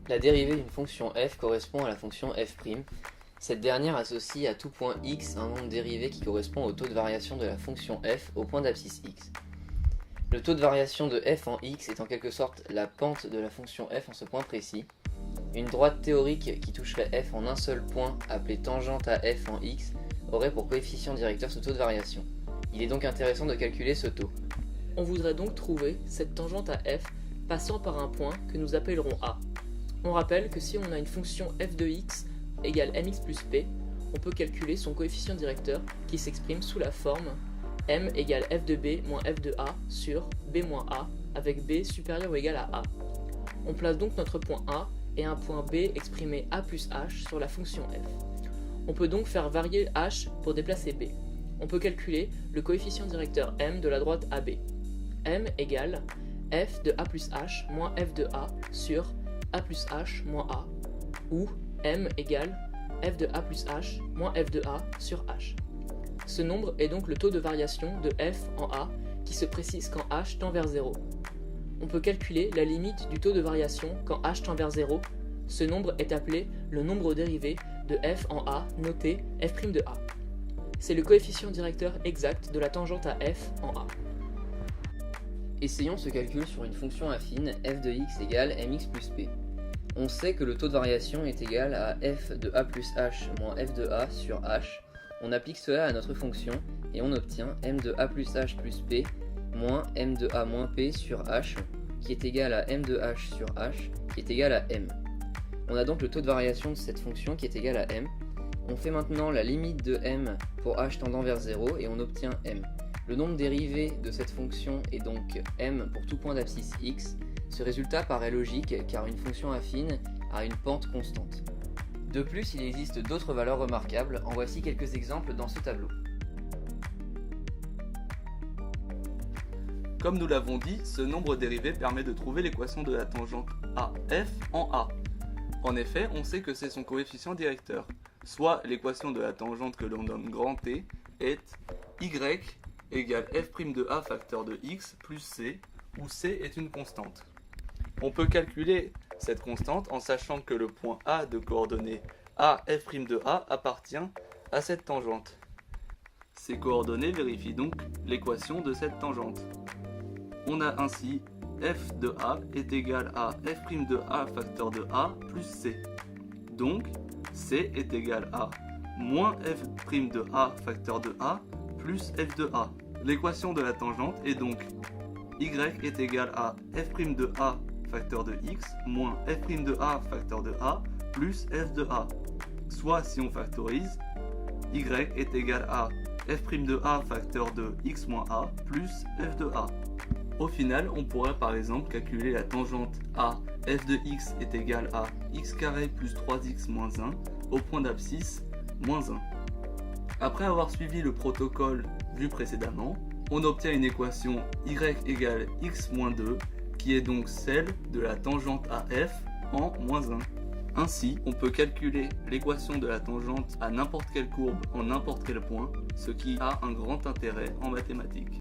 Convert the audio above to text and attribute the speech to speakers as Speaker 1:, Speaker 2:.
Speaker 1: La dérivée d'une fonction f correspond à la fonction f'. Cette dernière associe à tout point x un nombre dérivé qui correspond au taux de variation de la fonction f au point d'abscisse x. Le taux de variation de f en x est en quelque sorte la pente de la fonction f en ce point précis. Une droite théorique qui toucherait f en un seul point, appelée tangente à f en x, aurait pour coefficient directeur ce taux de variation. Il est donc intéressant de calculer ce taux.
Speaker 2: On voudrait donc trouver cette tangente à f passant par un point que nous appellerons A. On rappelle que si on a une fonction f de x égale mx plus p, on peut calculer son coefficient directeur qui s'exprime sous la forme m égale f de b moins f de a sur b moins a avec b supérieur ou égal à a. On place donc notre point A et un point B exprimé a plus h sur la fonction f. On peut donc faire varier h pour déplacer b. On peut calculer le coefficient directeur m de la droite AB. M égale f de a plus h moins f de a sur a plus h moins a, ou m égale f de a plus h moins f de a sur h. Ce nombre est donc le taux de variation de f en a qui se précise quand h tend vers 0. On peut calculer la limite du taux de variation quand h tend vers 0. Ce nombre est appelé le nombre dérivé de f en a noté f' de a. C'est le coefficient directeur exact de la tangente à f en a.
Speaker 1: Essayons ce calcul sur une fonction affine f de x égale mx plus p. On sait que le taux de variation est égal à f de a plus h moins f de a sur h. On applique cela à notre fonction et on obtient m de a plus h plus p moins m de a moins p sur h qui est égal à m de h sur h qui est égal à m. On a donc le taux de variation de cette fonction qui est égal à m. On fait maintenant la limite de m pour h tendant vers 0 et on obtient m. Le nombre dérivé de cette fonction est donc m pour tout point d'abscisse x. Ce résultat paraît logique car une fonction affine a une pente constante. De plus, il existe d'autres valeurs remarquables, en voici quelques exemples dans ce tableau.
Speaker 3: Comme nous l'avons dit, ce nombre dérivé permet de trouver l'équation de la tangente AF en A. En effet, on sait que c'est son coefficient directeur, soit l'équation de la tangente que l'on nomme grand T est y égale f' de A facteur de x plus c, où c est une constante. On peut calculer cette constante en sachant que le point A de coordonnées A f' de A appartient à cette tangente. Ces coordonnées vérifient donc l'équation de cette tangente. On a ainsi f de A est égal à f' de A facteur de A plus c. Donc c est égal à moins f' de A facteur de A plus f de A. L'équation de la tangente est donc y est égal à f' de A facteur de x moins f' de A facteur de A plus f de A. Soit si on factorise, y est égal à f' de A facteur de x moins A plus f de A. Au final, on pourrait par exemple calculer la tangente à f de x est égal à x carré plus 3x moins 1 au point d'abscisse moins 1. Après avoir suivi le protocole vu précédemment, on obtient une équation y égale x moins 2 qui est donc celle de la tangente à f en moins 1. Ainsi, on peut calculer l'équation de la tangente à n'importe quelle courbe en n'importe quel point, ce qui a un grand intérêt en mathématiques.